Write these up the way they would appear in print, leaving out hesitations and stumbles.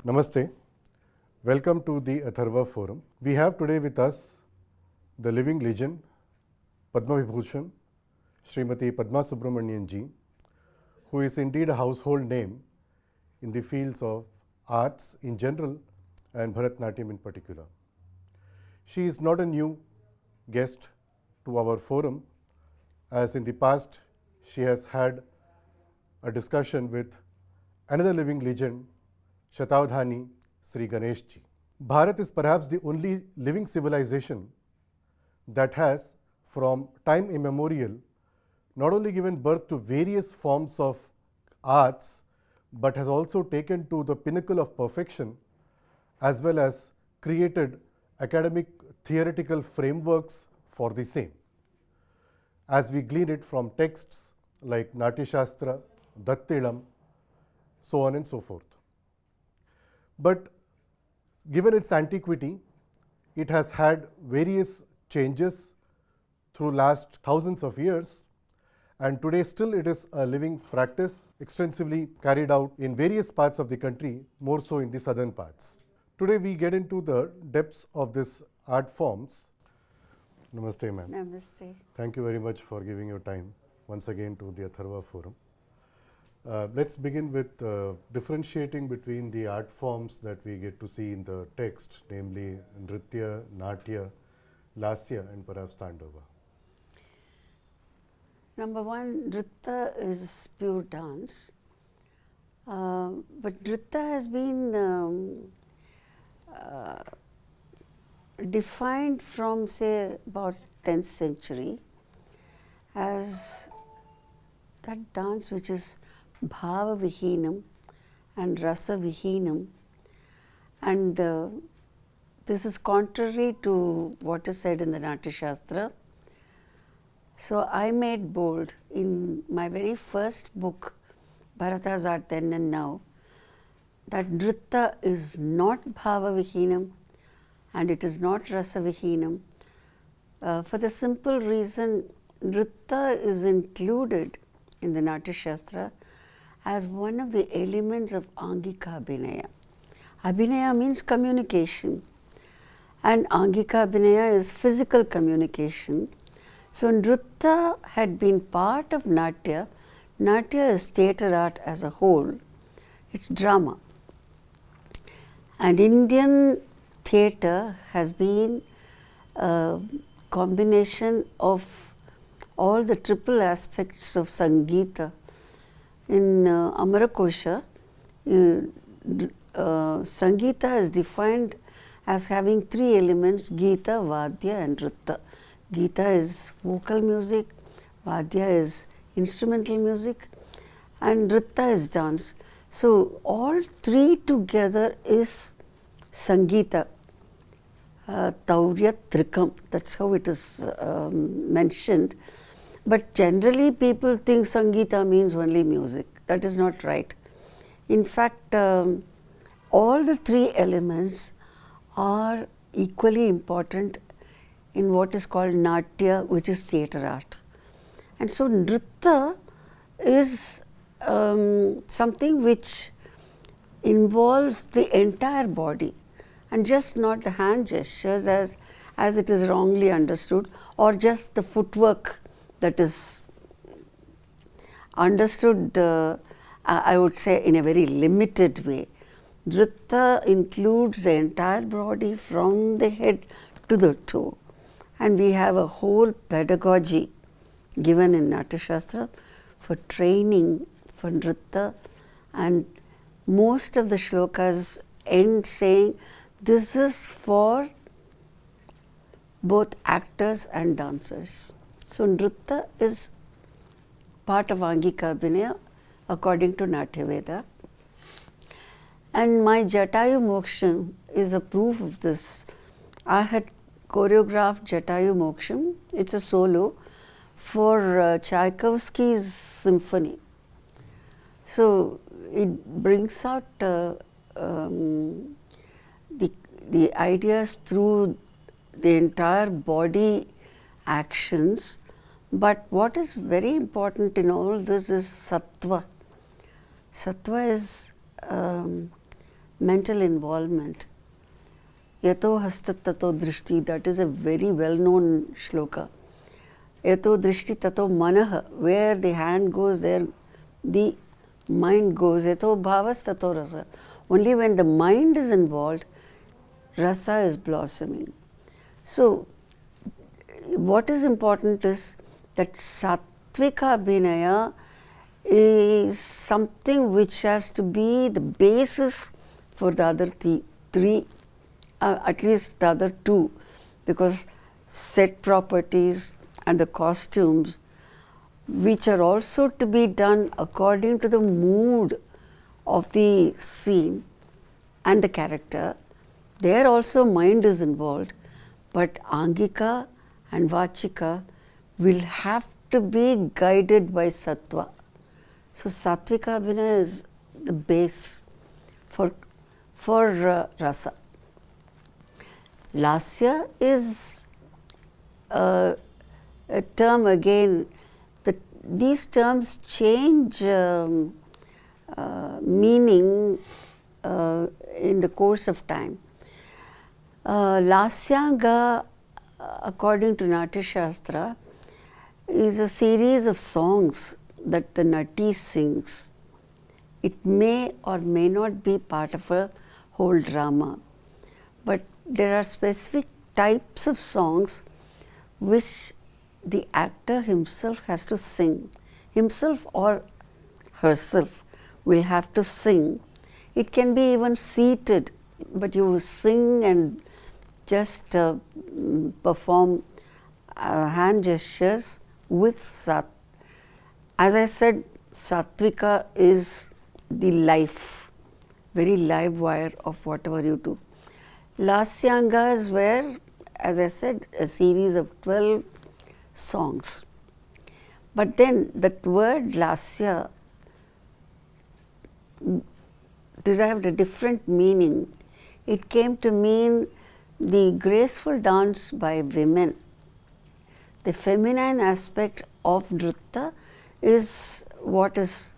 Namaste. Welcome to the Atharva forum. We have today with us the living legend, Padma Vibhushan, Srimati Padma Subrahmanyam ji, who is indeed a household name in the fields of arts in general and Bharatanatyam in particular. She is not a new guest to our forum, as in the past she has had a discussion with another living legend, Shatavdhani Sri Ganesh ji. Bharat is perhaps the only living civilization that has, from time immemorial, not only given birth to various forms of arts, but has also taken to the pinnacle of perfection, as well as created academic theoretical frameworks for the same, as we glean it from texts like Natyashastra, Dattilam, so on and so forth. But given its antiquity, it has had various changes through last thousands of years, and today still it is a living practice extensively carried out in various parts of the country, more so in the southern parts. Today we get into the depths of this art forms. Namaste, ma'am. Namaste. Thank you very much for giving your time once again to the Atharva forum. Let's begin with differentiating between the art forms that we get to see in the text, namely Nritya, Natya, Lasya and perhaps Tandava. Number one, Nritya is pure dance, but Nritya has been defined from, say, about 10th century as that dance which is bhava vihinam and rasa vihinam, and this is contrary to what is said in the Natyashastra. So I made bold in my very first book, Bharata's Art Then and Now, that Nritya is not bhava vihinam and it is not rasa vihinam, for the simple reason Nritya is included in the Natyashastra as one of the elements of Angika Abhinaya. Abhinaya means communication, and Angika Abhinaya is physical communication. So Nritya had been part of Natya. Natya is theatre art as a whole. It's drama. And Indian theatre has been a combination of all the triple aspects of Sangeeta. In Amarakosha, Sangeeta is defined as having three elements: Geeta, Vadya and Nritya. Geeta is vocal music, Vadya is instrumental music, and Nritya is dance. So all three together is Sangeeta. Taurya Trikam, that's how it is mentioned. But generally people think Sangeeta means only music. That is not right. In fact, all the three elements are equally important in what is called Natya, which is theatre art. And so Nritya is something which involves the entire body and just not the hand gestures as it is wrongly understood, or just the footwork that is understood, I would say, in a very limited way. Nritya includes the entire body from the head to the toe, and we have a whole pedagogy given in Natyashastra for training for Nritya, and most of the shlokas end saying this is for both actors and dancers. So Nritya is part of Angika Abhinaya according to Natya Veda. And my Jatayu Moksham is a proof of this. I had choreographed Jatayu Moksham. It's a solo for Tchaikovsky's symphony. So it brings out the ideas through the entire body actions, but what is very important in all this is sattva. Sattva is mental involvement. Yato hasta tato drishti, that is a very well-known shloka. Yato drishti tato manaha, where the hand goes, there the mind goes. Yato bhavas tato rasa. Only when the mind is involved, rasa is blossoming. So, what is important is that Sattvika Abhinaya is something which has to be the basis for the other three, at least the other two, because set properties and the costumes, which are also to be done according to the mood of the scene and the character, there also mind is involved, but Angika and Vachika will have to be guided by Sattva. So Sattvika Abhinaya is the base for rasa. Lasya is a term again. These terms change meaning in the course of time. Lasyanga, according to Natyashastra, is a series of songs that the Nati sings. It may or may not be part of a whole drama, but there are specific types of songs which the actor himself has to sing. Himself or herself will have to sing. It can be even seated, but you sing and just perform hand gestures with Sat. As I said, Sattvika is the life, very live wire of whatever you do. Lasyanga is where, as I said, a series of 12 songs. But then that word Lasya derived a different meaning. It came to mean the graceful dance by women. The feminine aspect of Nritta is what is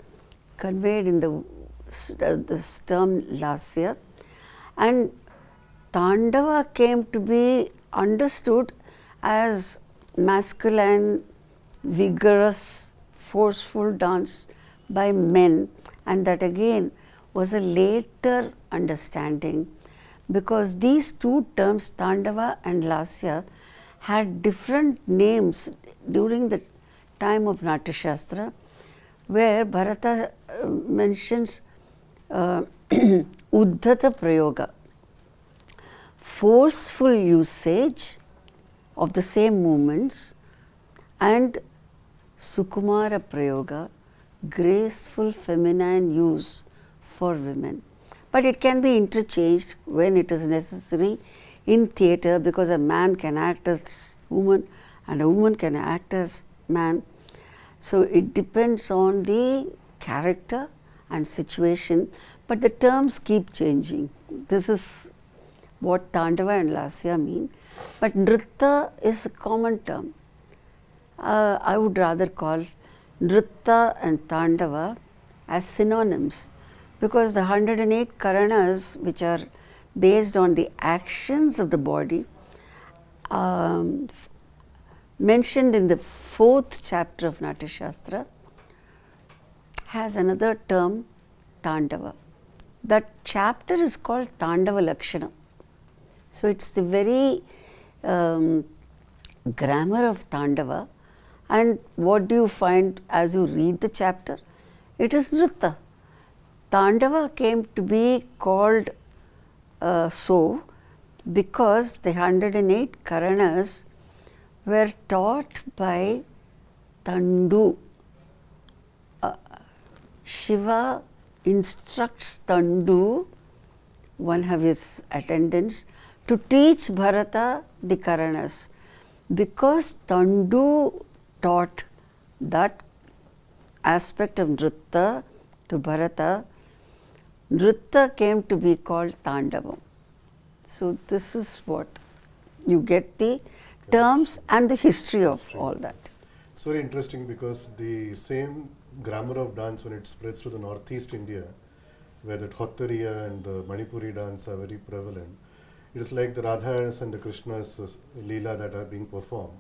conveyed in this term Lasya, and Tandava came to be understood as masculine, vigorous, forceful dance by men, and that again was a later understanding, because these two terms, Tandava and Lasya, had different names during the time of Natyashastra, where Bharata mentions Uddhata Prayoga, forceful usage of the same movements, and Sukumara Prayoga, graceful feminine use for women. But it can be interchanged when it is necessary in theatre, because a man can act as woman and a woman can act as man. So it depends on the character and situation, but the terms keep changing. This is what Tandava and Lasya mean. But Nritta is a common term. I would rather call Nritta and Tandava as synonyms, because the 108 Karanas, which are based on the actions of the body, mentioned in the 4th chapter of Natyashastra, has another term, Tandava. That chapter is called Tandava Lakshana. So it's the very grammar of Tandava. And what do you find as you read the chapter? It is Nritta. Tandava came to be called so because the 108 Karanas were taught by Tandu. Shiva instructs Tandu, one of his attendants, to teach Bharata the Karanas. Because Tandu taught that aspect of Nritta to Bharata, Nritta came to be called Tandavam. So this is what you get, the terms and the history of all that. It's very interesting because the same grammar of dance, when it spreads to the northeast India, where the Thottariya and the Manipuri dance are very prevalent. It is like the Radhas and the Krishna's Leela that are being performed.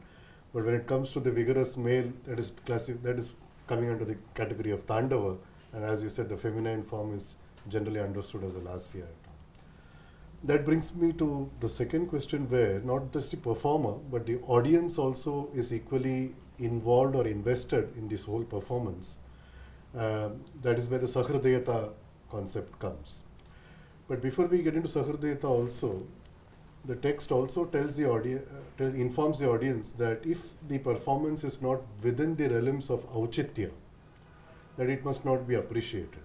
But when it comes to the vigorous male, that is coming under the category of Tandava, and as you said, the feminine form is generally understood as a Lasya. That brings me to the second question, where not just the performer, but the audience also is equally involved or invested in this whole performance. That is where the Sahridayata concept comes. But before we get into Sahridayata also, the text also tells the audience, informs the audience that if the performance is not within the realms of Auchitya, that it must not be appreciated.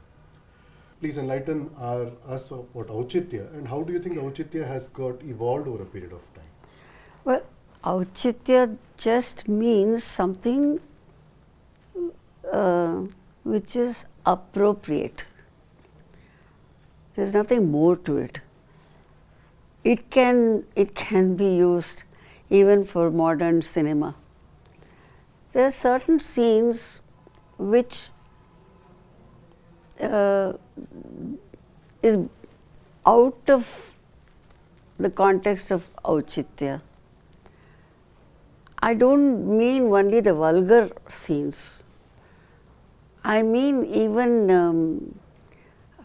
Please enlighten us about Auchitya, and how do you think Auchitya has got evolved over a period of time? Well, Auchitya just means something which is appropriate. There's nothing more to it. It can be used even for modern cinema. There are certain scenes which is out of the context of Auchitya. I don't mean only the vulgar scenes. I mean even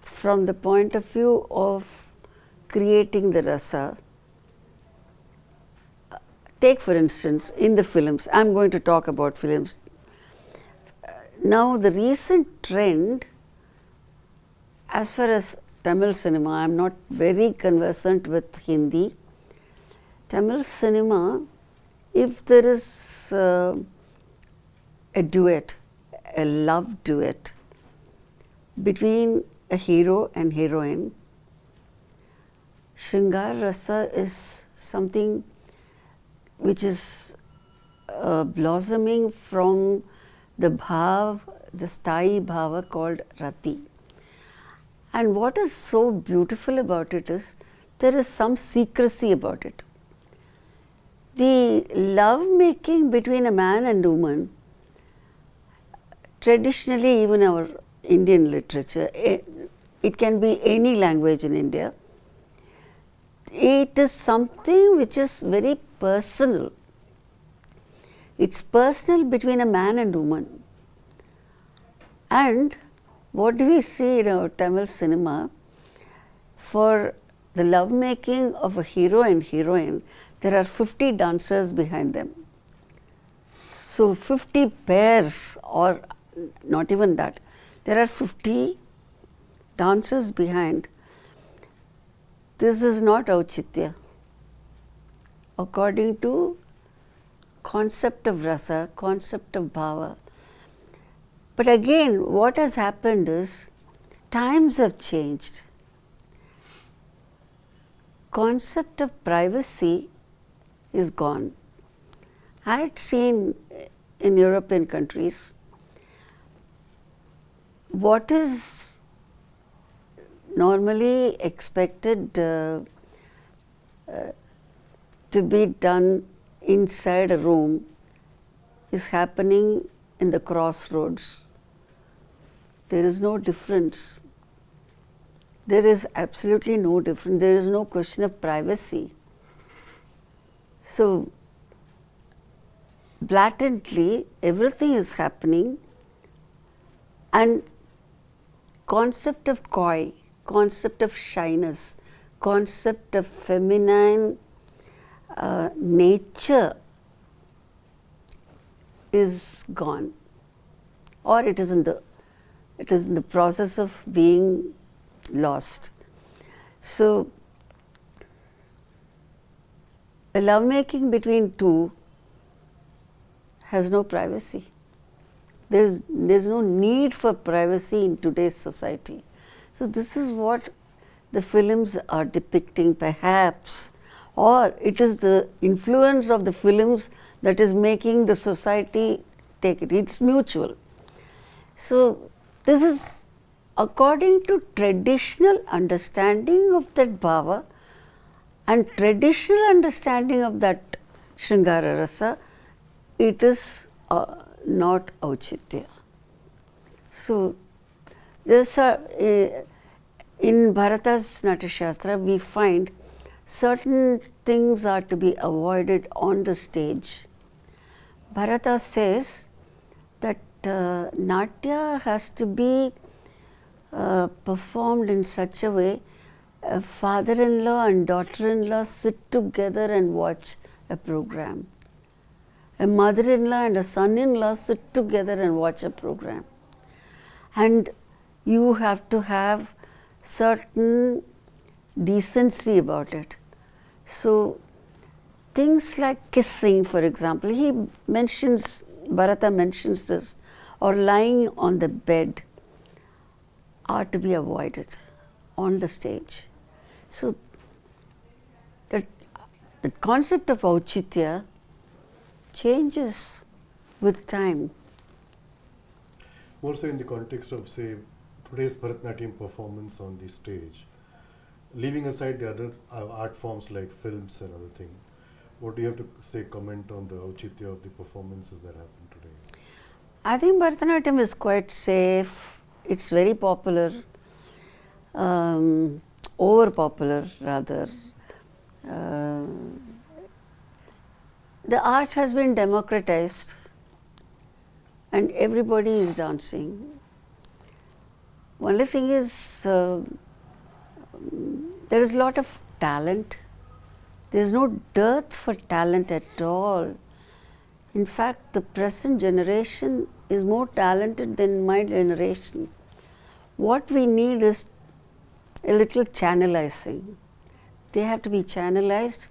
from the point of view of creating the rasa. Take for instance, in the films, I'm going to talk about films. Now the recent trend, as far as Tamil cinema, I'm not very conversant with Hindi. Tamil cinema, if there is a duet, a love duet between a hero and heroine, Shringar Rasa is something which is blossoming from the bhav, the sthayi bhava called rati. And what is so beautiful about it is there is some secrecy about it. The love making between a man and woman, traditionally even our Indian literature, it can be any language in India, it is something which is very personal. It's personal between a man and woman. And what do we see in our Tamil cinema? For the love making of a hero and heroine, there are 50 dancers behind them. So 50 pairs, or not even that, there are 50 dancers behind. This is not Auchitya. According to concept of rasa, concept of bhava. But again, what has happened is times have changed. Concept of privacy is gone. I had seen in European countries what is normally expected to be done inside a room is happening in the crossroads. There is no difference. There is absolutely no difference. There is no question of privacy. So, blatantly, everything is happening, and concept of coy, concept of shyness, concept of feminine nature is gone, or it is in the process of being lost. So, a lovemaking between two has no privacy. There's no need for privacy in today's society. So this is what the films are depicting, perhaps, or it is the influence of the films that is making the society take it. It's mutual. So this is according to traditional understanding of that bhava and traditional understanding of that Shringara Rasa, it is not Auchitya. So, in Bharata's Natyashastra, we find certain things are to be avoided on the stage. Bharata says that Natya has to be performed in such a way a father-in-law and daughter-in-law sit together and watch a program. A mother-in-law and a son-in-law sit together and watch a program. And you have to have certain decency about it. So things like kissing, for example, Bharata mentions this, or lying on the bed are to be avoided on the stage. So the concept of auchitya changes with time. More so in the context of, say, today's Bharatanatyam performance on the stage, leaving aside the other art forms like films and other things, what do you have to say, comment on the auchitya of the performances that happen today? I think Bharatanatyam is quite safe. It's very popular, over popular rather. The art has been democratized and everybody is dancing. Only thing is, there is a lot of talent. There is no dearth for talent at all. In fact, the present generation is more talented than my generation. What we need is a little channelizing. They have to be channelized.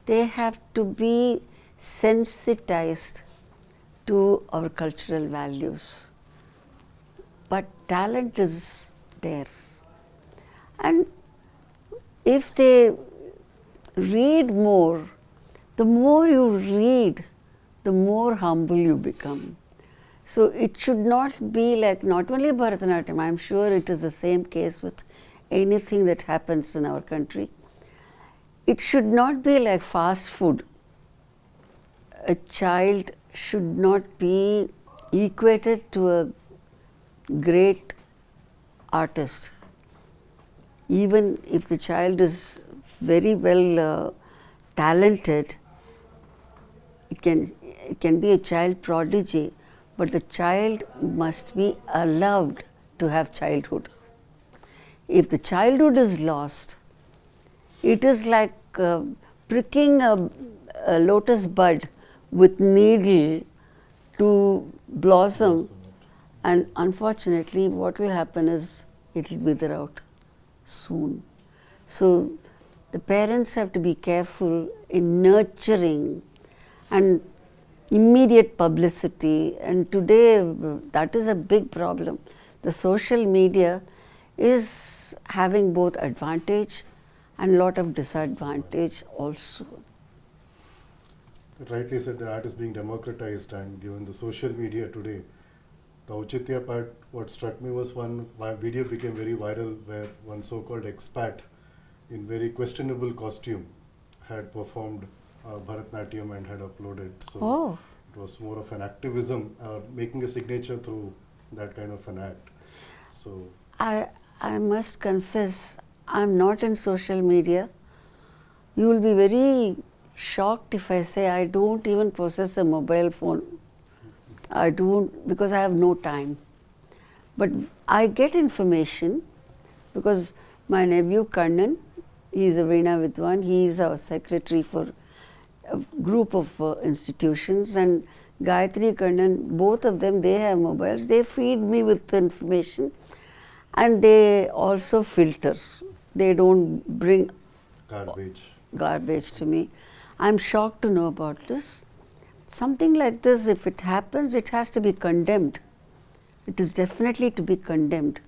They have to be sensitized to our cultural values. But talent is there. And if they read more, the more you read, the more humble you become. So it should not be like not only Bharatanatyam, I am sure it is the same case with anything that happens in our country. It should not be like fast food. A child should not be equated to a great artist. Even if the child is very well talented, it can be a child prodigy, but the child must be allowed to have childhood. If the childhood is lost, it is like pricking a lotus bud with needle to blossom, and unfortunately what will happen is it will wither out soon. So the parents have to be careful in nurturing and immediate publicity, and today that is a big problem. The social media is having both advantage and a lot of disadvantage also. Rightly said, the art is being democratized, and given the social media today, the auchitya part, what struck me was one video became very viral where one so-called expat in very questionable costume had performed Bharatanatyam and had uploaded. So it was more of an activism, making a signature through that kind of an act. So I must confess, I'm not in social media. You will be very shocked if I say I don't even possess a mobile phone. I don't, because I have no time. But I get information because my nephew Kannan, he is a Veena Vidwan, he is our secretary for a group of institutions, and Gayatri Kannan, both of them, they have mobiles. They feed me with information and they also filter. They don't bring garbage to me. I'm shocked to know about this. Something like this, if it happens, it has to be condemned. It is definitely to be condemned.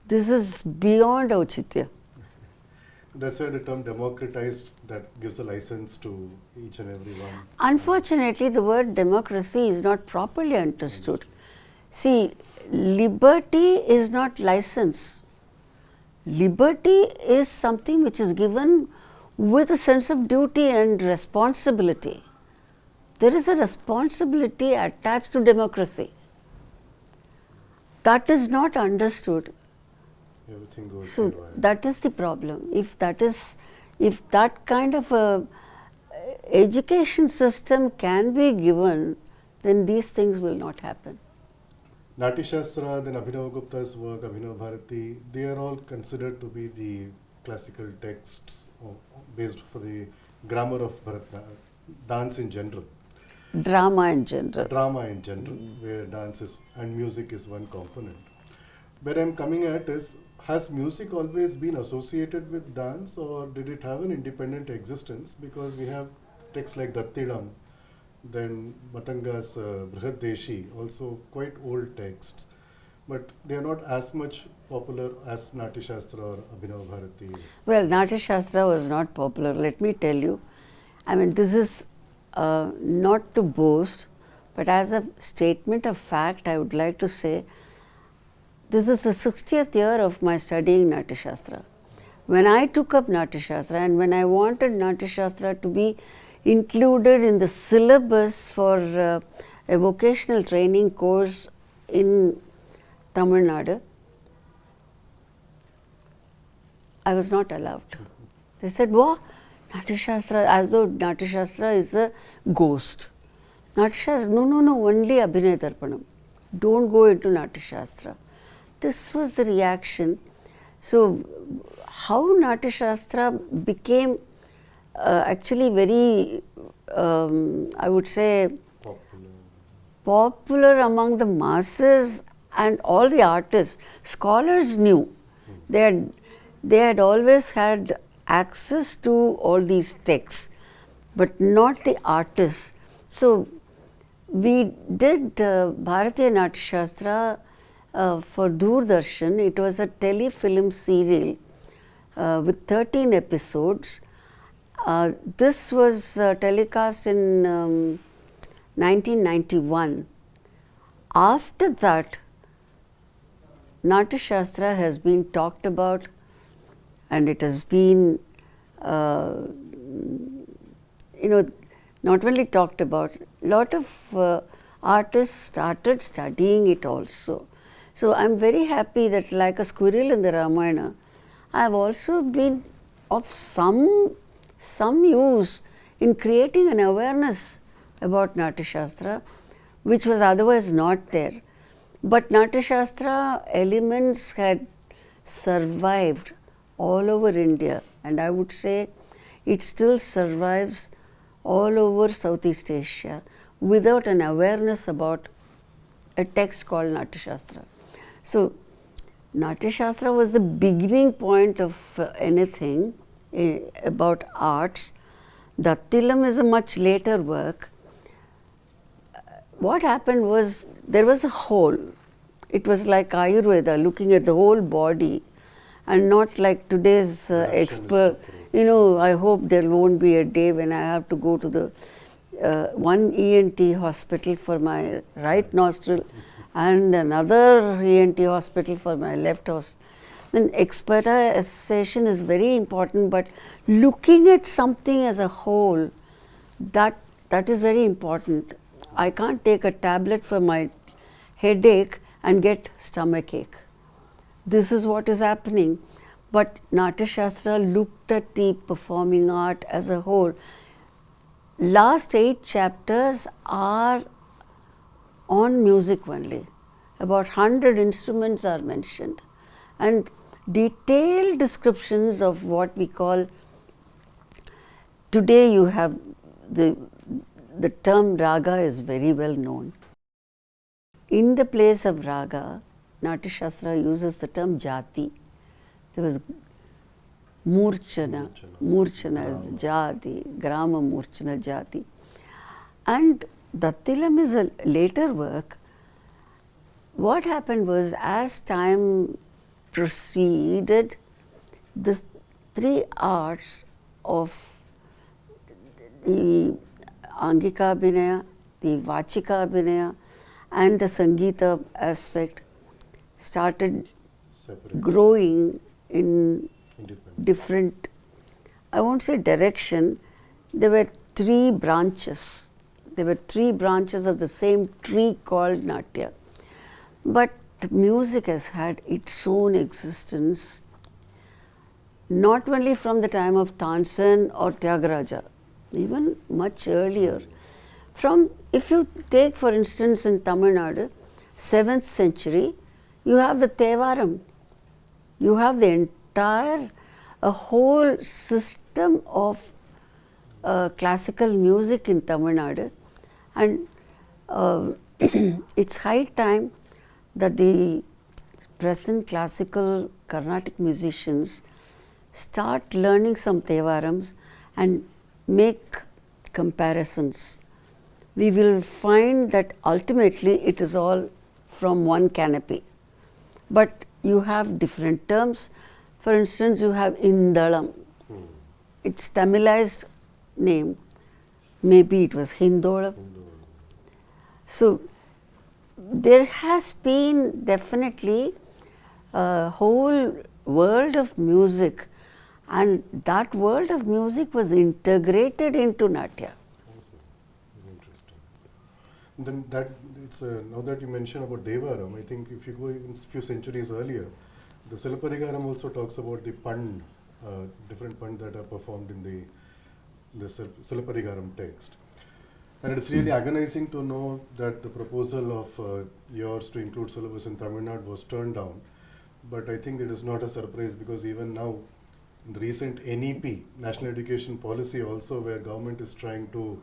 This is beyond auchitya. That's why the term democratized, that gives a license to each and every one. Unfortunately, the word democracy is not properly understood. See, liberty is not license. Liberty is something which is given with a sense of duty and responsibility. There is a responsibility attached to democracy. That is not understood. Everything goes So haywire. that is the problem. If that kind of a education system can be given, then these things will not happen. Natyashastra, then Abhinav Gupta's work, Abhinav Bharati, they are all considered to be the classical texts based for the grammar of dance in general. Drama in general. Drama in general, where dance is and music is one component. Where I'm coming at is, has music always been associated with dance, or did it have an independent existence? Because we have texts like Dattilam, then Matanga's Brihad Deshi, also quite old texts, but they are not as much popular as Natyashastra or Abhinav Bharati is. Well, Natyashastra was not popular, let me tell you. I mean, this is not to boast, but as a statement of fact, I would like to say, this is the 60th year of my studying Natyashastra. When I took up Natyashastra and when I wanted Natyashastra to be included in the syllabus for a vocational training course in Tamil Nadu, I was not allowed to. They said, "What? Natyashastra," as though Natyashastra is a ghost. Natyashastra, no, only Abhinay Darpanam. Don't go into Natyashastra. This was the reaction. So, how Natyashastra became actually very, I would say, popular among the masses and all the artists. Scholars knew. They had always had access to all these texts, but not the artists. So, we did Bharatiya Natyashastra for Doordarshan. It was a telefilm serial with 13 episodes. This was telecast in 1991. After that, Natyashastra has been talked about, and it has been, not only talked about, lot of artists started studying it also. So I'm very happy that, like a squirrel in the Ramayana, I have also been of some use in creating an awareness about Natyashastra, which was otherwise not there. But Natyashastra elements had survived all over India, and I would say it still survives all over Southeast Asia without an awareness about a text called Natyashastra. So, Natyashastra was the beginning point of anything about arts. Dattilam is a much later work. What happened was, there was a whole. It was like Ayurveda, looking at the whole body, and not like today's expert. I hope there won't be a day when I have to go to the one ENT hospital for my right nostril and another ENT hospital for my left nostril. Then expertization is very important, but looking at something as a whole, that is very important. I can't take a tablet for my headache and get stomachache. This is what is happening. But Natyashastra looked at the performing art as a whole. Last 8 chapters are on music only. About 100 instruments are mentioned, and detailed descriptions of what we call, today you have the term raga is very well known. In the place of raga, Natyashastra uses the term jati. There was Murchana is jati, Grama Murchana jati. And Dattilam is a later work. What happened was, as time proceeded, the 3 arts of the Angika Abhinaya, the Vachika Abhinaya, and the Sangeeta aspect started growing in different, I won't say direction. There were 3 branches. There were 3 branches of the same tree called Natya. But music has had its own existence, not only from the time of Tansen or Tyagaraja, even much earlier. From, if you take for instance in Tamil Nadu, 7th century, you have the Tevaram. You have the entire, a whole system of classical music in Tamil Nadu, and it's high time that the present classical Carnatic musicians start learning some Tevarams and make comparisons. We will find that ultimately it is all from one canopy. But you have different terms. For instance, you have Indalam. It's Tamilized name. Maybe it was Hindolam. So there has been definitely a whole world of music, and that world of music was integrated into Natya. Very interesting. Then that it's now that you mention about Devaram, I think if you go even a few centuries earlier, the Silapadigaram also talks about the pand, different pand that are performed in the Silapadigaram text. And it's really agonizing to know that the proposal of yours to include syllabus in Tamil Nadu was turned down. But I think it is not a surprise, because even now, in the recent NEP, National Education Policy also, where government is trying to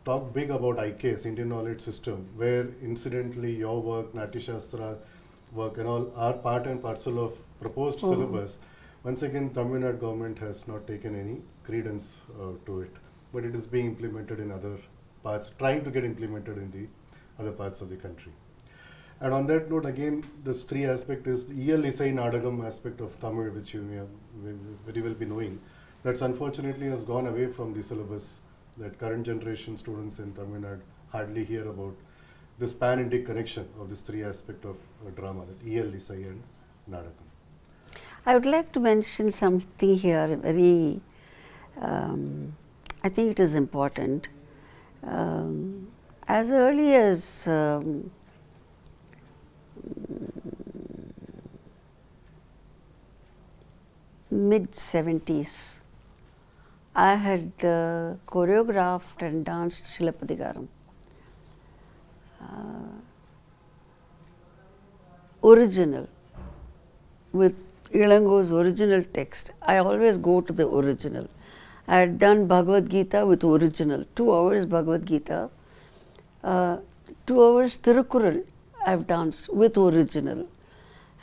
talk big about IKS, Indian Knowledge System, where incidentally your work, Natyashastra work and all are part and parcel of proposed syllabus. Once again, Tamil Nadu government has not taken any credence to it, but it is being implemented in other parts, trying to get implemented in the other parts of the country. And on that note, again, this three aspect is the EL Isai Nadagam aspect of Tamil, which you may very well be knowing. That's unfortunately has gone away from the syllabus, that current generation students in Tamil Nadu hardly hear about this pan-Indic connection of this three aspect of drama, that EL Isai and Nadagam. I would like to mention something here, very, I think it is important. As early as mid-70s, I had choreographed and danced Shilapadigaram. Original, with Ilango's original text. I always go to the original. I had done Bhagavad Gita with original, 2 hours Bhagavad Gita, 2 hours Tirukural I have danced with original.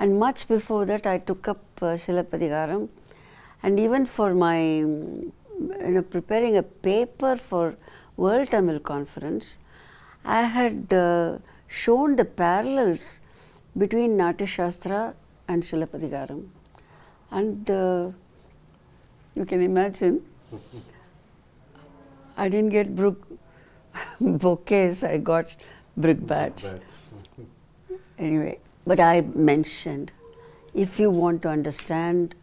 And much before that I took up Shilapadigaram, and even for my, preparing a paper for World Tamil Conference, I had shown the parallels between Natyashastra and Shilapadigaram. And you can imagine, I didn't get bouquets, I got brickbats. Anyway, but I mentioned, if you want to understand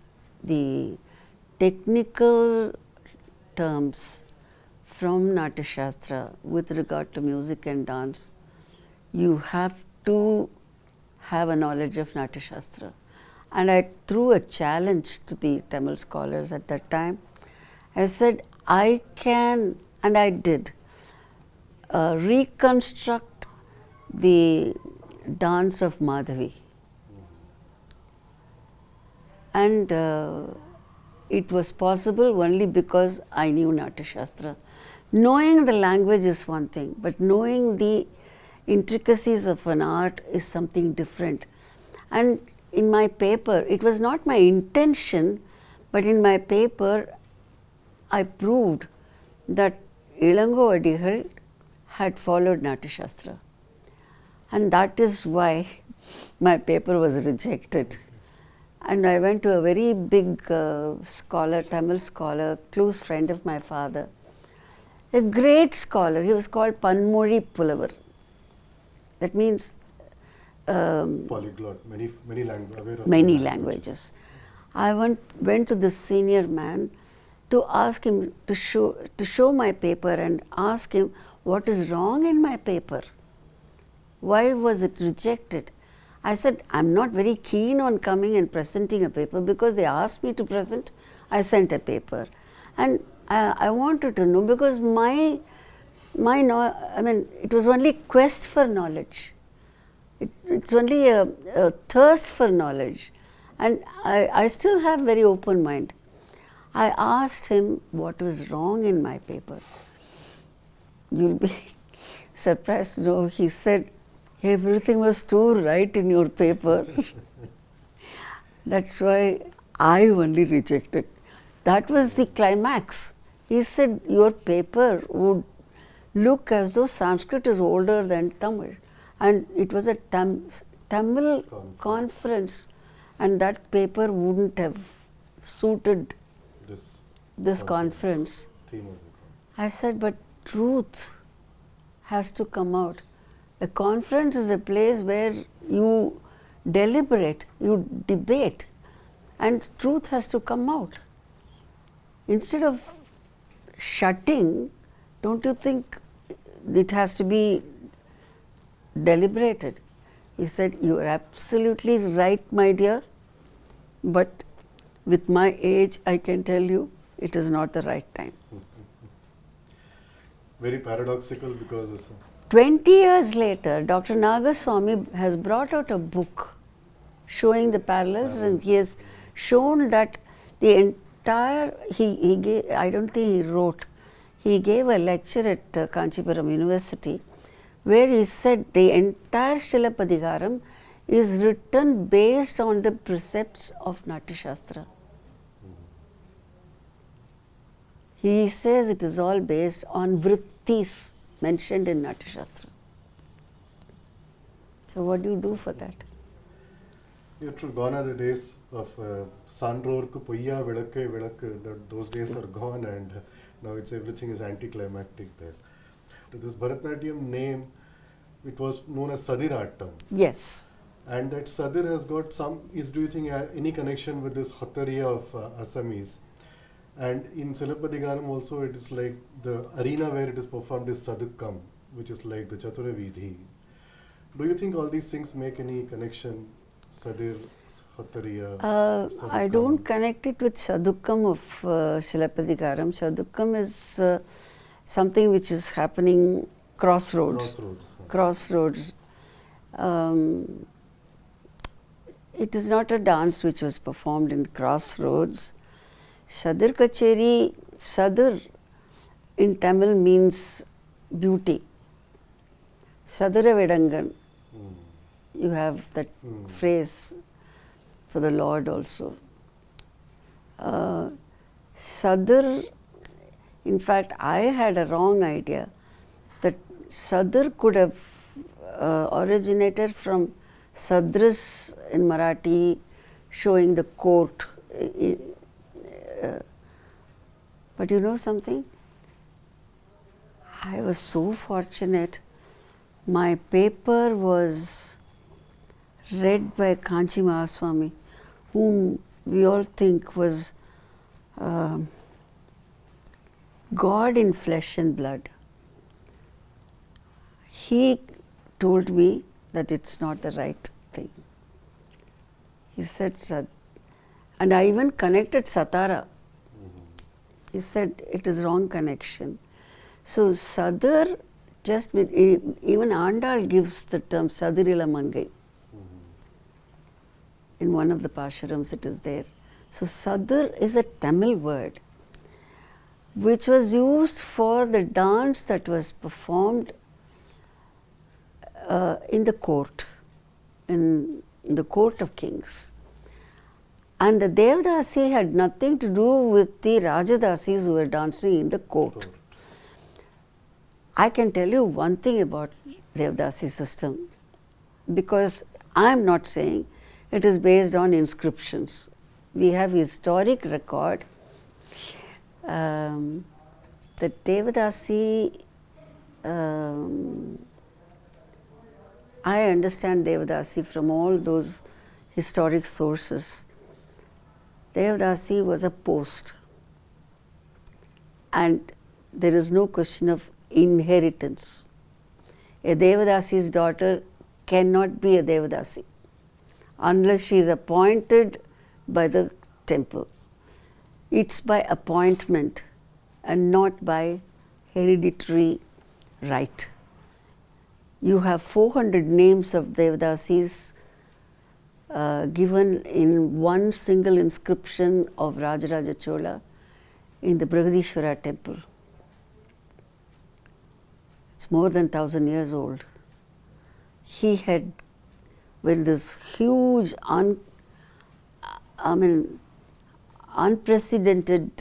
the technical terms from Natyashastra with regard to music and dance, you have to have a knowledge of Natyashastra. And I threw a challenge to the Tamil scholars at that time. I said, I can, and I did, reconstruct the dance of Madhavi. And it was possible only because I knew Natyashastra. Knowing the language is one thing, but knowing the intricacies of an art is something different. And in my paper, it was not my intention, but in my paper, I proved that Ilango Adigal had followed Natyashastra. And that is why my paper was rejected. And I went to a very big scholar, Tamil scholar, close friend of my father, a great scholar. He was called Panmori Pulavar. That means polyglot, many languages. Many languages. I went to the senior man to ask him to show my paper and ask him what is wrong in my paper. Why was it rejected? I said, I'm not very keen on coming and presenting a paper because they asked me to present. I sent a paper. And I wanted to know because it was only quest for knowledge. It's only a thirst for knowledge. And I still have very open mind. I asked him what was wrong in my paper. You'll be surprised to know, he said, everything was too right in your paper. That's why I only rejected. That was the climax. He said, your paper would look as though Sanskrit is older than Tamil. And it was a Tamil conference, and that paper wouldn't have suited this conference. I said, but truth has to come out. A conference is a place where you deliberate, you debate, and truth has to come out. Instead of shutting, don't you think it has to be deliberated? He said, you are absolutely right, my dear, but with my age, I can tell you, it is not the right time. Very paradoxical because 20 years later, Dr. Nagaswamy has brought out a book showing the parallels, and he has shown that the entire, he gave, I don't think he wrote, he gave a lecture at Kanchipuram University where he said the entire Shilapadigaram is written based on the precepts of Natyashastra. He says it is all based on vrittis mentioned in Natyashastra. So what do you do for that? Yeah, true. Gone are the days of Sanrorku Poya Vilakke Vilakku. Those days are gone, and now everything is anticlimactic there. This Bharatanatyam name, it was known as Sadiraatam. Yes. And that Sadir has got do you think any connection with this Hottariya of Assamese? And in Shilapadigaram also, it is like the arena where it is performed is Sadukkam, which is like the Chatura Vidhi. Do you think all these things make any connection? Sadir, Hottariya? I don't connect it with Sadukkam of Shilapadigaram. Sadukkam is something which is happening crossroads. It is not a dance which was performed in crossroads. Sadir Kacheri, Sadir in Tamil means beauty. Sadira Vedangan. You have that phrase for the Lord also. Sadir, in fact, I had a wrong idea that Sadir could have originated from Sadris in Marathi, showing the court. But you know something? I was so fortunate. My paper was read by Kanchi Mahaswami, whom we all think was God in flesh and blood. He told me that it's not the right thing. He said, and I even connected Satara. He said it is wrong connection. So Sadar, even Andal gives the term Sadirila Mangai. In one of the Pasharams it is there. So Sadar is a Tamil word which was used for the dance that was performed in the court, in the court of kings. And the Devdasi had nothing to do with the Rajadasis who were dancing in the court. I can tell you one thing about Devdasi system, because I am not saying it is based on inscriptions. We have historic record that Devdasi, I understand Devdasi from all those historic sources. Devdasi was a post, and there is no question of inheritance. A Devdasi's daughter cannot be a Devdasi. unless she is appointed by the temple. It's by appointment and not by hereditary right. You have 400 names of Devadasis given in one single inscription of Rajaraja Chola in the Brihadishwara temple. It's more than 1,000 years old. He had, when this huge, unprecedented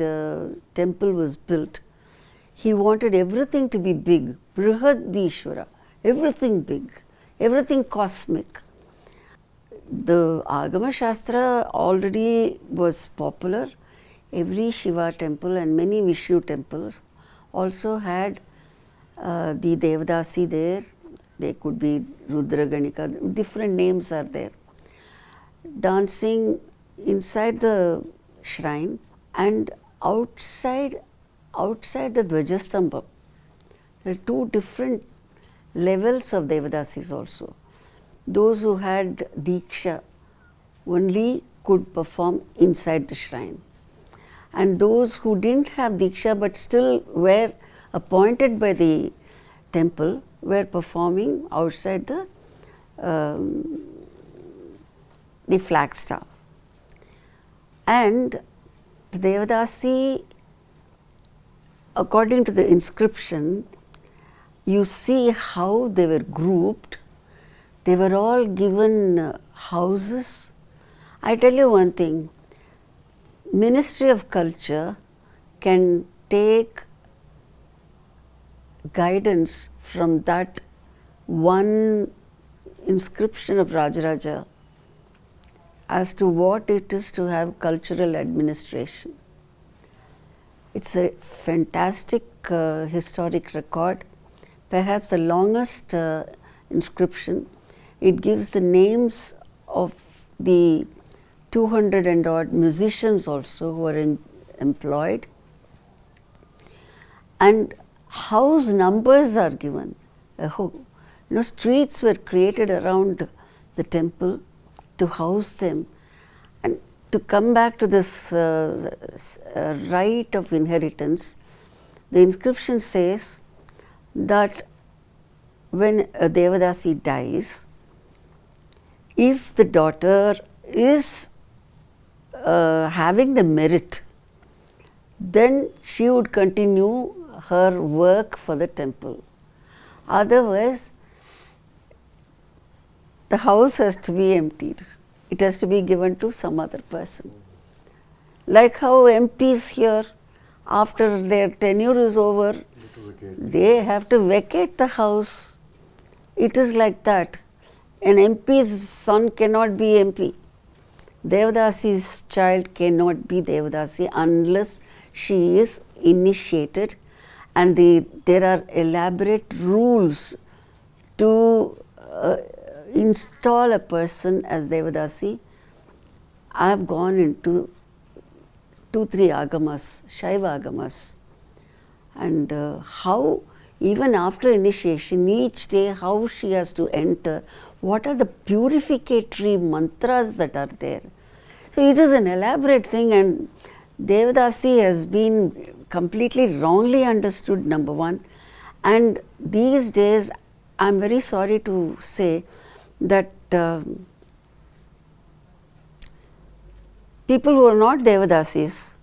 temple was built, he wanted everything to be big, Brihadishwara, everything big, everything cosmic. The Agama Shastra already was popular. Every Shiva temple and many Vishnu temples also had the Devadasi there. They could be Rudra Ganika, different names are there. Dancing inside the shrine and outside the Dvajastambha. There are two different levels of Devadasis also. Those who had Diksha only could perform inside the shrine. And those who didn't have Diksha but still were appointed by the temple were performing outside the flagstaff. And the Devadasi, according to the inscription, you see how they were grouped. They were all given houses. I tell you one thing, Ministry of Culture can take guidance from that one inscription of Rajaraja as to what it is to have cultural administration. It's a fantastic historic record, perhaps the longest inscription. It gives the names of the 200 and odd musicians also who are employed, and house numbers are given. Streets were created around the temple to house them. And to come back to this right of inheritance, the inscription says that when a Devadasi dies, if the daughter is having the merit, then she would continue her work for the temple. Otherwise, the house has to be emptied. It has to be given to some other person. Like how MPs here, after their tenure is over, they have to vacate the house. It is like that. An MP's son cannot be MP. Devadasi's child cannot be Devadasi unless she is initiated, and there are elaborate rules to install a person as Devadasi. I have gone into 2-3 agamas, Shaiva agamas, and how even after initiation, each day how she has to enter, what are the purificatory mantras that are there. So it is an elaborate thing, and Devadasi has been completely wrongly understood, number one. And these days, I am very sorry to say that people who are not Devadasis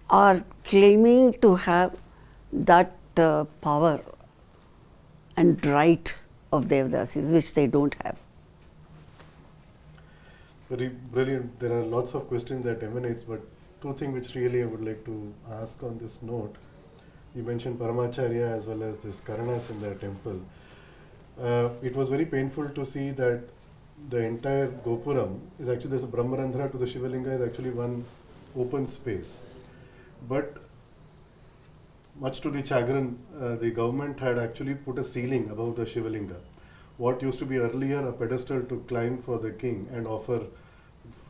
are claiming to have that power and right of Devadasis, which they don't have. Very brilliant. There are lots of questions that emanates, but two things which really I would like to ask on this note. You mentioned Paramacharya as well as this Karanas in their temple. It was very painful to see that the entire Gopuram is actually, there's a Brahmarandhra to the Shivalinga is actually one open space. But much to the chagrin, the government had actually put a ceiling above the Shivalinga. What used to be earlier a pedestal to climb for the king and offer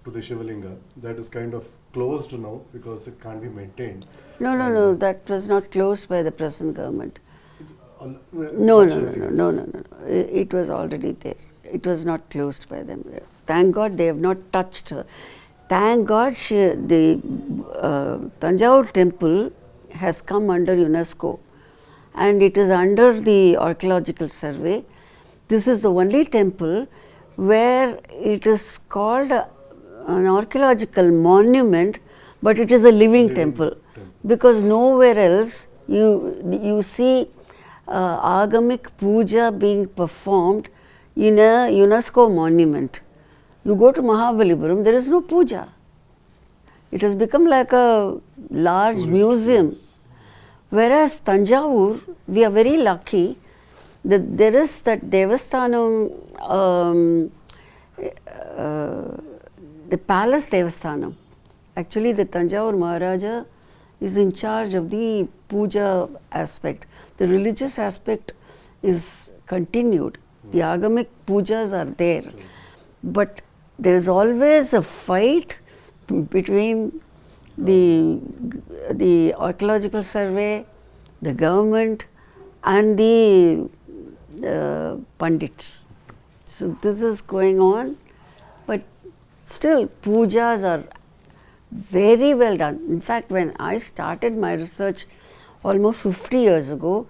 to the Shivalinga, that is kind of closed now because it can't be maintained. No, that was not closed by the present government. No. It was already there. It was not closed by them. Thank God they have not touched her. Thank God the Tanjavur temple has come under UNESCO and it is under the archaeological survey. This is the only temple where it is called an archaeological monument, but it is a living temple, because nowhere else you see agamic puja being performed in a UNESCO monument. You go to Mahabalipuram, there is no puja. It has become like a large museum. Whereas Tanjavur, we are very lucky that there is that Devasthanam, the palace Devasthanam. Actually, the Tanjavur Maharaja is in charge of the puja aspect. The religious aspect is continued. The agamic pujas are there. But there is always a fight between the archaeological survey, the government, and the pandits. So this is going on, but still pujas are very well done. In fact, when I started my research almost 50 years ago,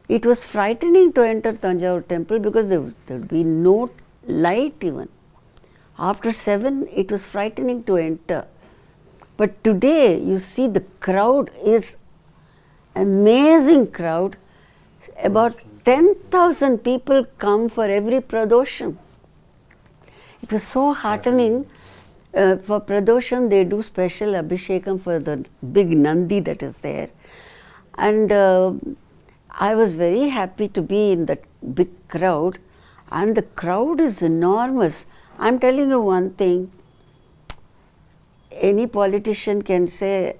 it was frightening to enter Tanjavur temple because there would be no light even. After 7, it was frightening to enter. But today, you see the crowd is amazing crowd. About 10,000 people come for every pradosham. It was so heartening. For pradosham, they do special abhishekam for the big Nandi that is there. And I was very happy to be in that big crowd. And the crowd is enormous. I'm telling you one thing, any politician can say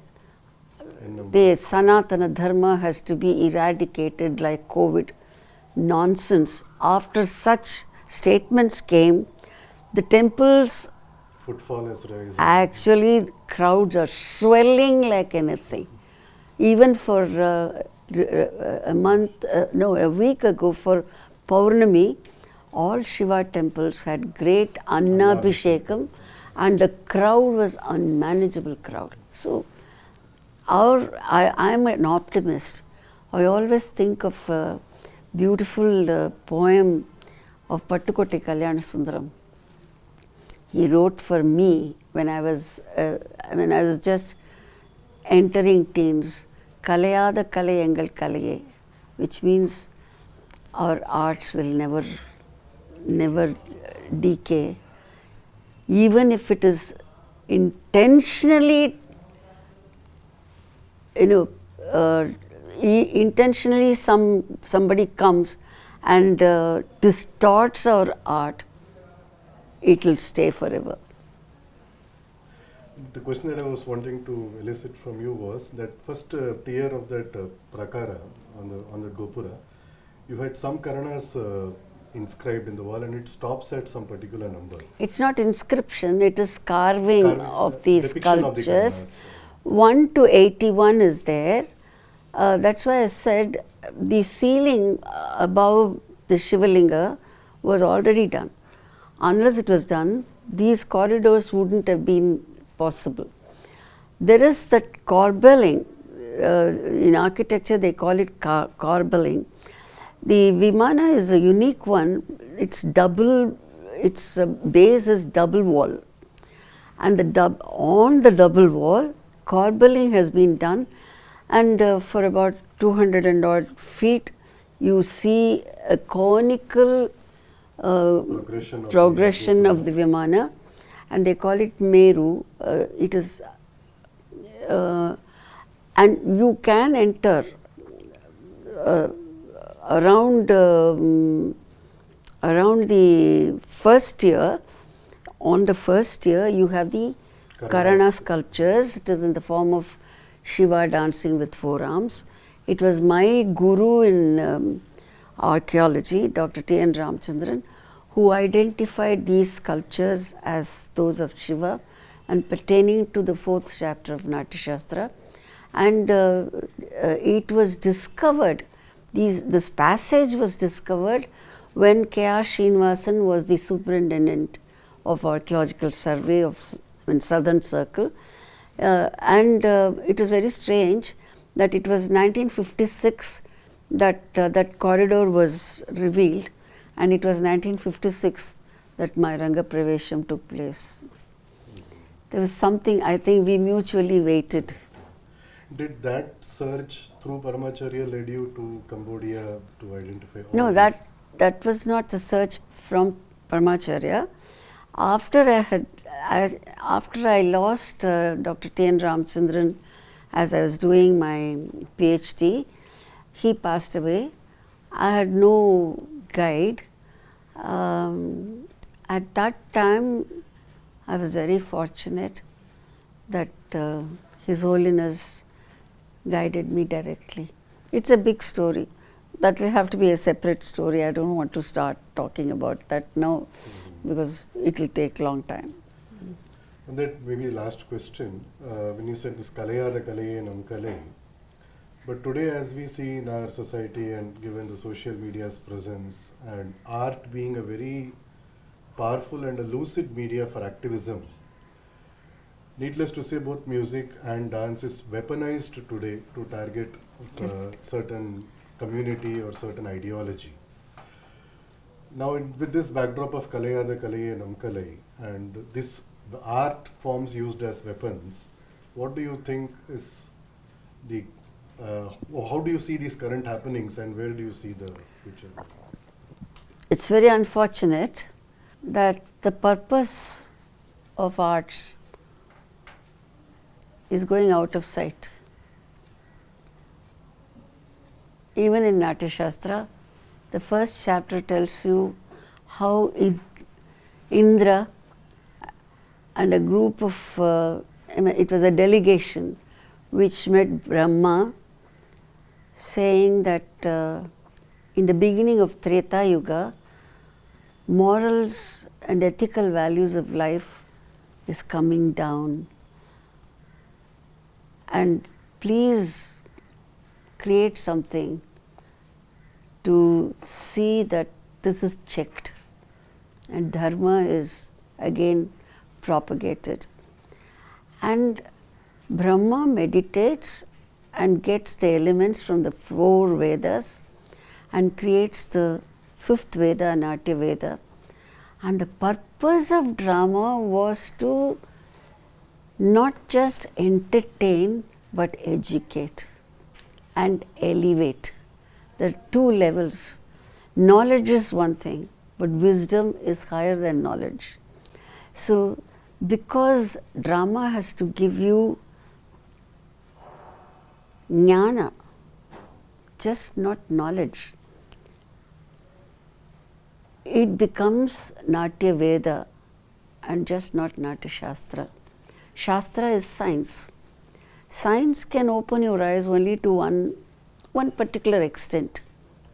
the Sanatana Dharma has to be eradicated like COVID. Nonsense. After such statements came, the temples, footfall is rising. Actually, crowds are swelling like anything. Even for a week ago for Paurnami, all Shiva temples had great Annabhishekam and the crowd was unmanageable crowd. So, I am an optimist. I always think of a beautiful poem of Pattukotte Kalyanasundaram. He wrote for me when I was just entering teens, Kalayada Kalai Engal Kalaye, which means our arts will never decay. Even if it is intentionally, intentionally somebody comes and distorts our art, it will stay forever. The question that I was wanting to elicit from you was that first tier of that prakara on the Gopura, you had some Karanas inscribed in the wall and it stops at some particular number. It's not inscription, it is carving of the sculptures. Of the 1 to 81 is there. That's why I said the ceiling above the Shivalinga was already done. Unless it was done, these corridors wouldn't have been possible. There is that corbelling. In architecture, they call it corbelling. The Vimana is a unique one. It's double. Its base is double wall, and on the double wall, corbelling has been done, and for about 200 and odd feet, you see a conical progression of the Vimana, and they call it Meru. It is, and you can enter around the first year. On the first year, you have the Karana sculptures. It is in the form of Shiva dancing with 4 arms. It was my guru in archaeology, Dr. T. N. Ramchandran, who identified these sculptures as those of Shiva and pertaining to the 4th chapter of Natyashastra. And it was discovered This passage was discovered when K.R. Srinivasan was the superintendent of archaeological survey in Southern Circle, and it is very strange that it was 1956 that that corridor was revealed, and it was 1956 that my Ranga Pravesham took place. There was something, I think we mutually waited. Did that search through Paramacharya led you to Cambodia to identify all No, these? that was not the search from Paramacharya. After I lost Dr. T.N. Ramchandran as I was doing my PhD, he passed away. I had no guide. At that time, I was very fortunate that His Holiness guided me directly. It's a big story. That will have to be a separate story. I don't want to start talking about that now because it will take a long time. And that maybe last question, when you said this Kalayada Kalaye Namkale, but today as we see in our society and given the social media's presence and art being a very powerful and a lucid media for activism, needless to say both music and dance is weaponized today to target a certain community or certain ideology. Now with this backdrop of Kalayada Kalaye Namkale and the art forms used as weapons, what do you think is the how do you see these current happenings and where do you see the future? It's very unfortunate that the purpose of arts is going out of sight. Even in Natyashastra, the first chapter tells you how Indra and a group of, it was a delegation which met Brahma, saying that in the beginning of Treta Yuga, morals and ethical values of life is coming down. And please create something to see that this is checked and dharma is again propagated. And Brahma meditates and gets the elements from the 4 Vedas and creates the 5th Veda, Natya Veda. And the purpose of drama was to not just entertain but educate and elevate. There are 2 levels. Knowledge is one thing, but wisdom is higher than knowledge. So, because drama has to give you jnana, just not knowledge, it becomes Natya Veda and just not Natyashastra. Shastra is science. Science can open your eyes only to one particular extent.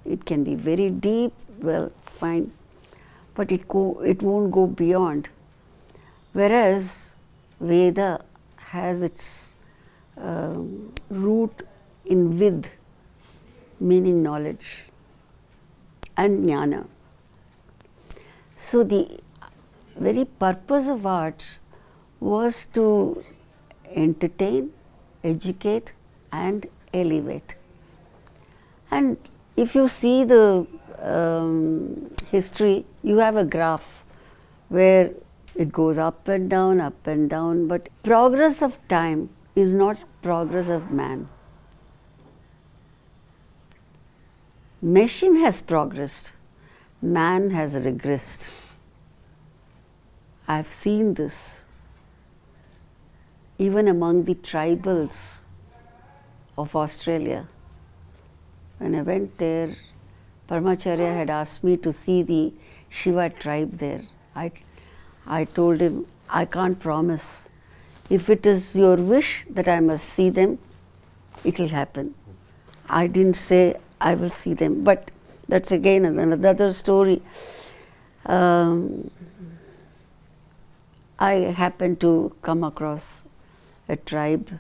It can be very deep, well, fine, but it won't go beyond. Whereas Veda has its root in vid, meaning knowledge, and jnana. So the very purpose of arts was to entertain, educate and elevate. And if you see the history, you have a graph where it goes up and down, but progress of time is not progress of man. Machine has progressed, man has regressed. I have seen this even among the tribals of Australia. When I went there, Paramacharya had asked me to see the Shiva tribe there. I told him, I can't promise. If it is your wish that I must see them, it will happen. I didn't say I will see them, but that's again another story. I happened to come across a tribe,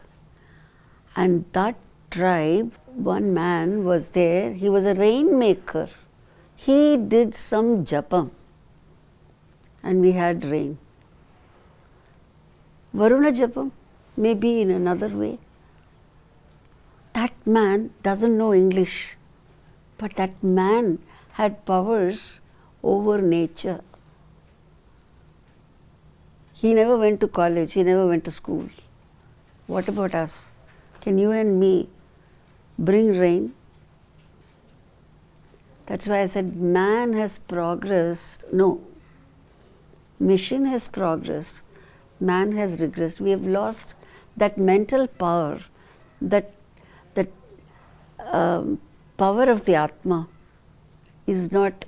and that tribe, one man was there, he was a rainmaker. He did some japam and we had rain. Varuna japam, maybe in another way. That man doesn't know English, but that man had powers over nature. He never went to college, he never went to school. What about us? Can you and me bring rain? That's why I said man has progressed. No, mission has progressed, man has regressed. We have lost that mental power, that power of the Atma is not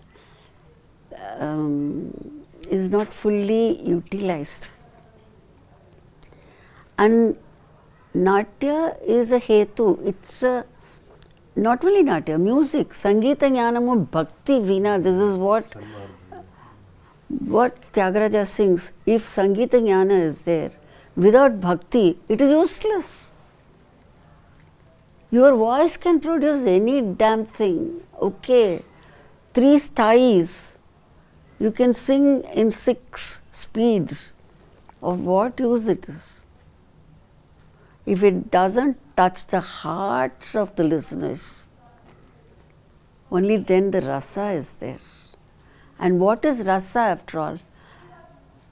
fully utilized. And Natya is a hetu. It's not only Natya, music, Sangeet Jnanamu Bhakti Vina. This is what Tyagaraja sings. If Sangeet Jnana is there, without Bhakti, it is useless. Your voice can produce any damn thing. Okay, 3 sthayis. You can sing in 6 speeds. Of what use it is? If it doesn't touch the hearts of the listeners, only then the rasa is there. And what is rasa after all?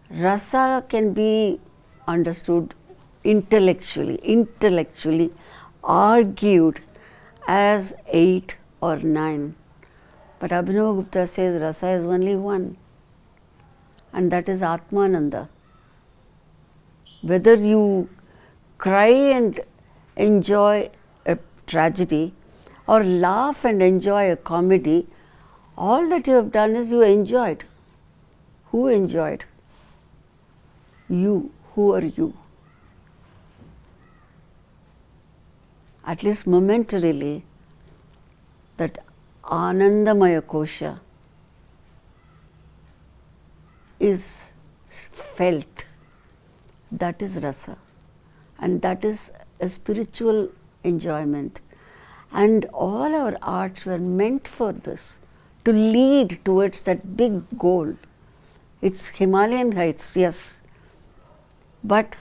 Rasa can be understood intellectually argued as 8 or 9. But Abhinav Gupta says rasa is only 1, and that is Atmananda. Whether you cry and enjoy a tragedy or laugh and enjoy a comedy, all that you have done is you enjoyed. Who enjoyed? You. Who are you? At least momentarily, that Anandamaya Kosha is felt. That is rasa. And that is a spiritual enjoyment. And all our arts were meant for this, to lead towards that big goal. It's Himalayan heights, yes, but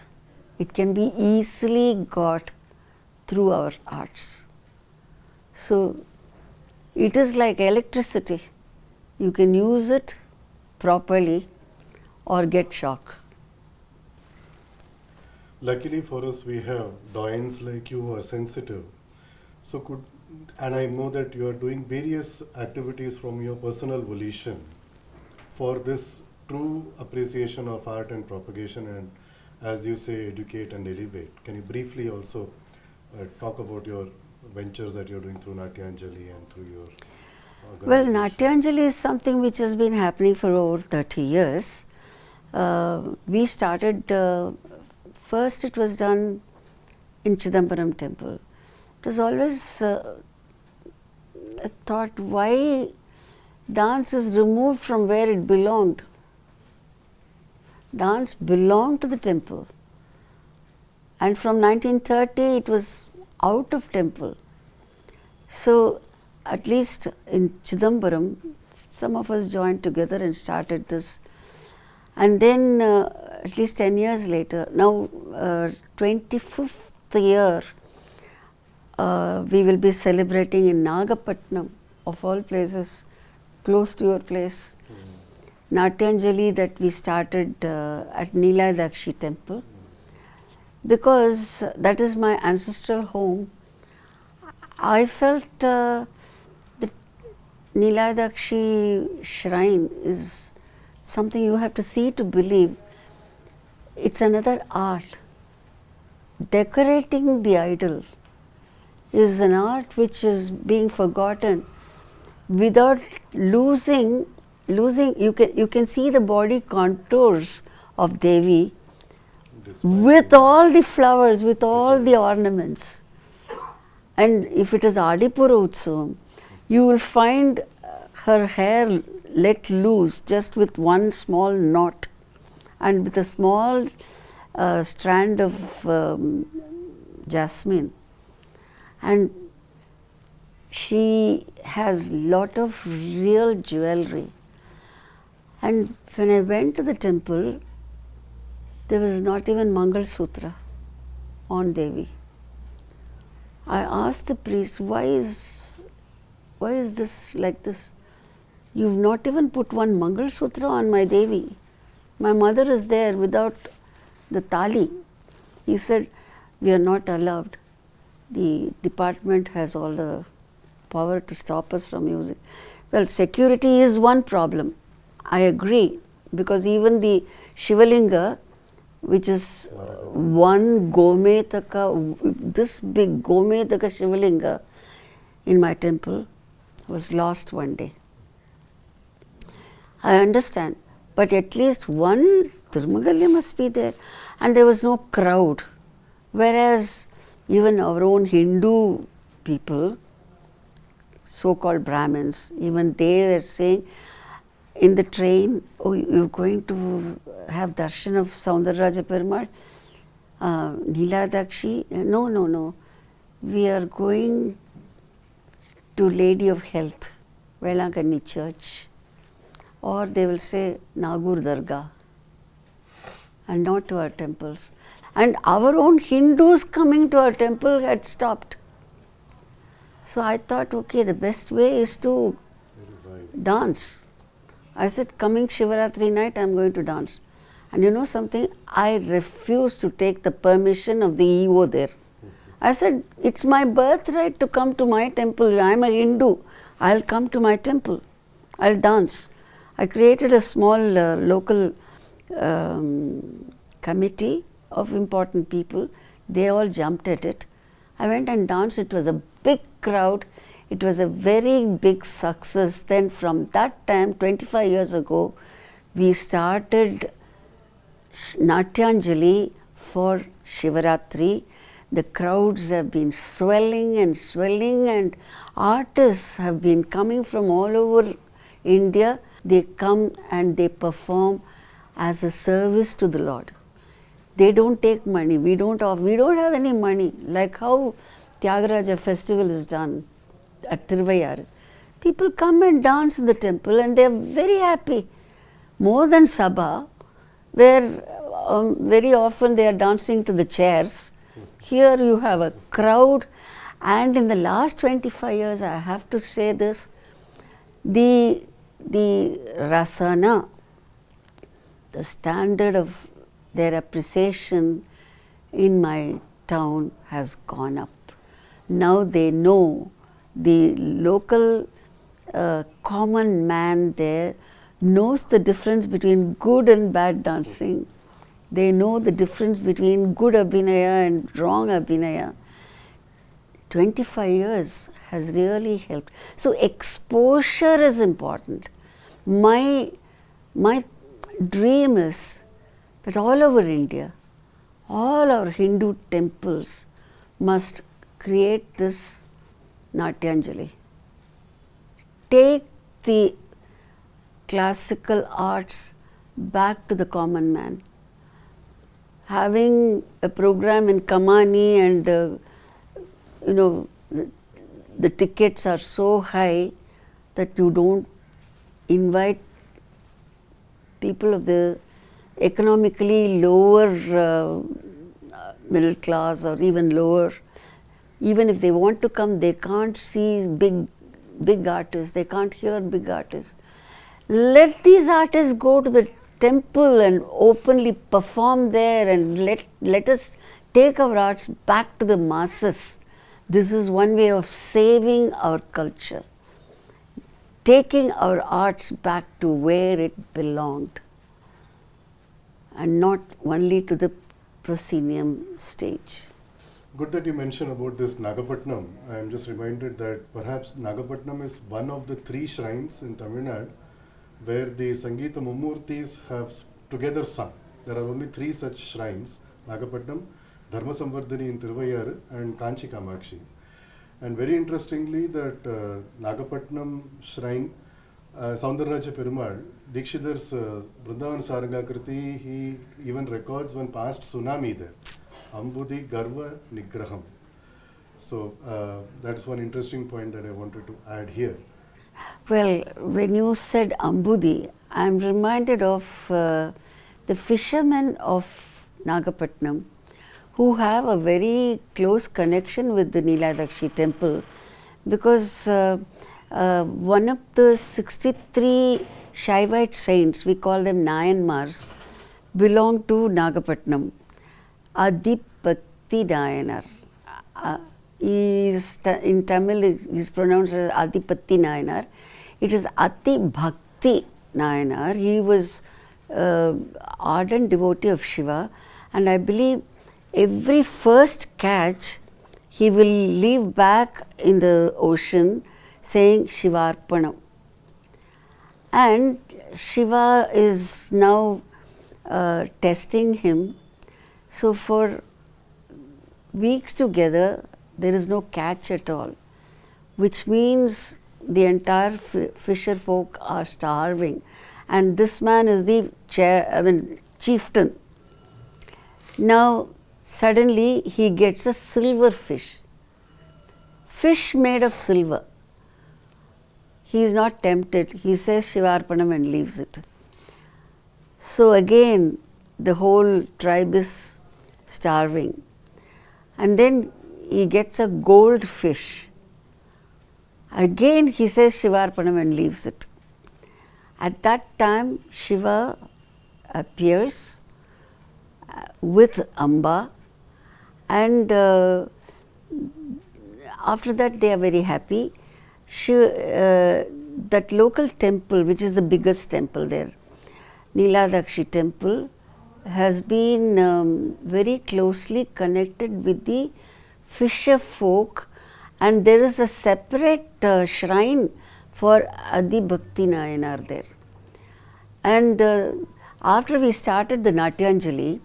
it can be easily got through our arts. So it is like electricity. You can use it properly or get shock. Luckily for us, we have doyens like you who are sensitive. So and I know that you are doing various activities from your personal volition for this true appreciation of art and propagation and, as you say, educate and elevate. Can you briefly also talk about your ventures that you're doing through Natyanjali and through your organization? Well, Natyanjali is something which has been happening for over 30 years. We started, first it was done in Chidambaram temple. It was always a thought, why dance is removed from where it belonged. Dance belonged to the temple. And from 1930 it was out of temple. So at least in Chidambaram, some of us joined together and started this. And then at least 10 years later, now 25th year, we will be celebrating in Nagapatnam, of all places, close to your place. Natyanjali that we started at Nilayadakshi temple, because that is my ancestral home. I felt the Nilayadakshi shrine is something you have to see to believe. It's another art. Decorating the idol is an art which is being forgotten without losing. You can see the body contours of Devi with all the flowers, with all the ornaments. And if it is Adipura Utsavam, you will find her hair let loose just with one small knot and with a small strand of jasmine. And she has lot of real jewelry. And when I went to the temple, there was not even Mangal Sutra on Devi. I asked the priest, why is this like this? You've not even put one Mangal Sutra on my Devi. My mother is there without the tali. He said, we are not allowed. The department has all the power to stop us from using. Well, security is one problem. I agree, because even the Shivalinga, which is one Gometaka, this big Gometaka Shivalinga in my temple was lost one day. I understand, but at least one Tirmagalya must be there, and there was no crowd. Whereas even our own Hindu people, so-called Brahmins, even they were saying in the train, oh, you're going to have darshan of Saundarraja Perumal, Neeladakshi. No. We are going to Lady of Health, Velankanni Church. Or they will say Nagur Dargah, and not to our temples. And our own Hindus coming to our temple had stopped. So I thought, okay, the best way is to dance. I said, coming Shivaratri night, I am going to dance. And you know something? I refused to take the permission of the EO there. I said, it's my birthright to come to my temple. I am a Hindu. I'll come to my temple. I'll dance. I created a small local committee of important people. They all jumped at it. I went and danced. It was a big crowd. It was a very big success. Then from that time, 25 years ago, we started Natyanjali for Shivaratri. The crowds have been swelling, and artists have been coming from all over India. They come and they perform as a service to the Lord. They don't take money. We don't have any money. Like how Tyagaraja festival is done at Tiruvayar. People come and dance in the temple, and they are very happy. More than Sabha, where very often they are dancing to the chairs. Here you have a crowd, and in the last 25 years, I have to say this, the rasana, the standard of their appreciation in my town has gone up. Now they know, the local common man there knows the difference between good and bad dancing. They know the difference between good abhinaya and wrong abhinaya. 25 years has really helped. So exposure is important. My dream is that all over India, all our Hindu temples must create this Natyanjali. Take the classical arts back to the common man. Having a program in Kamani and the tickets are so high that you don't invite people of the economically lower middle class or even lower. Even if they want to come, they can't see big artists, they can't hear big artists. Let these artists go to the temple and openly perform there, and let us take our arts back to the masses. This is one way of saving our culture, taking our arts back to where it belonged, and not only to the proscenium stage. Good that you mentioned about this Nagapattinam. I am just reminded that perhaps Nagapattinam is one of the 3 shrines in Tamil Nadu where the Sangeet Mummurtis have together sung. There are only 3 such shrines: Nagapattinam, Dharma Samvardhani in Tiruvayar, and Kanchi Kamakshi. And very interestingly, that Nagapattinam shrine, Saundarraja Perumal, Dikshitar's Vrindavan Sarangakriti, he even records one past tsunami there. Ambudi Garva Nigraham. So that's one interesting point that I wanted to add here. Well, when you said Ambudi, I am reminded of the fishermen of Nagapattinam who have a very close connection with the Neeladakshi temple, because one of the 63 Shaivite saints, we call them Nayanmars, belong to Nagapattinam. Adipatti Nayanar. In Tamil, he is pronounced as Adipatti Nayanar. It is Ati Bhakti Nayanar. He was ardent devotee of Shiva, and I believe every first catch he will leave back in the ocean saying Shivarpanam. And Shiva is now testing him. So for weeks together, there is no catch at all, which means the entire fisher folk are starving. And this man is the chieftain. Now, suddenly he gets a silver fish made of silver. He is not tempted. He says Shivarpanam and leaves it. So again, the whole tribe is starving. And then he gets a gold fish. Again he says Shivarpanam and leaves it. At that time, Shiva appears with Amba, and after that they are very happy. That local temple, which is the biggest temple there, Neeladakshi temple, has been very closely connected with the fisher folk, and there is a separate shrine for Adi Bhakti Nayanar there. And after we started the Natyanjali,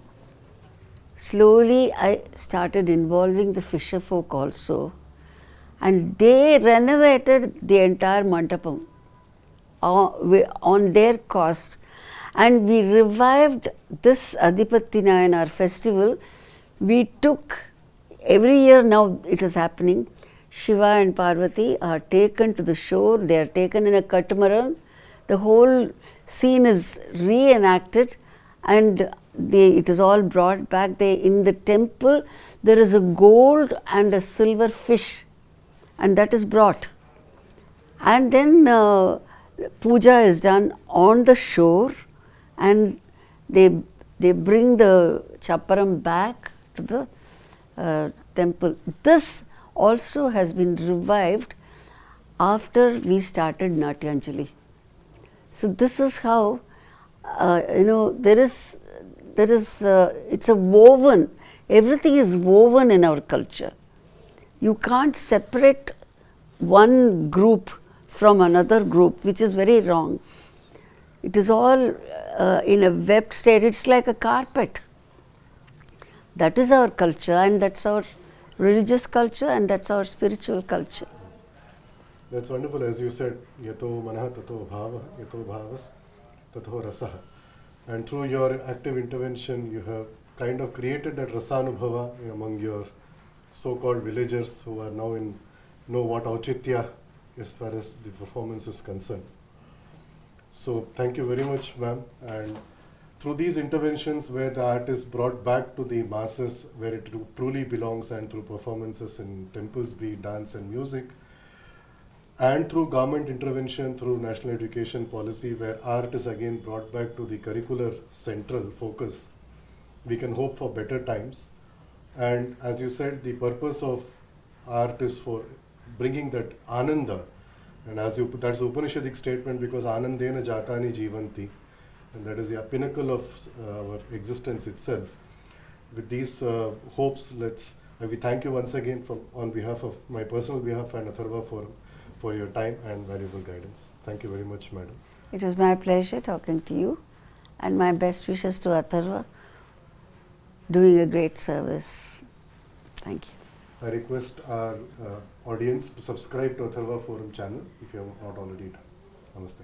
slowly I started involving the fisher folk also, and they renovated the entire mandapam on their cost, and we revived this Adipatti Nayanar festival. We took, every year now it is happening, Shiva and Parvati are taken to the shore, they are taken in a catamaran, the whole scene is reenacted, and it is all brought back. In the temple there is a gold and a silver fish, and that is brought. And then puja is done on the shore, and they bring the chaparam back to the temple. This also has been revived after we started Natyanjali. So this is how it's a woven. Everything is woven in our culture. You can't separate one group from another group, which is very wrong. It is all in a webbed state. It's like a carpet. That is our culture, and that's our religious culture, and that's our spiritual culture. That's wonderful. As you said, yato manah tato bhava, yato bhavas tato rasaha. And through your active intervention, you have kind of created that rasanubhava among your so-called villagers who are now know what auchitya as far as the performance is concerned. So thank you very much, ma'am. And through these interventions where the art is brought back to the masses where it truly belongs, and through performances in temples, be it dance and music, and through government intervention, through national education policy where art is again brought back to the curricular central focus, we can hope for better times. And as you said, the purpose of art is for bringing that ananda, and that's the Upanishadic statement, because anandena jatani jivanti, and that is the pinnacle of our existence itself. With these hopes, we thank you once again on behalf of my personal behalf and Atharva Forum for your time and valuable guidance. Thank you very much, madam. It was my pleasure talking to you, and my best wishes to Atharva, doing a great service. Thank you. I request our audience to subscribe to Atharva Forum channel if you have not already done. Namaste.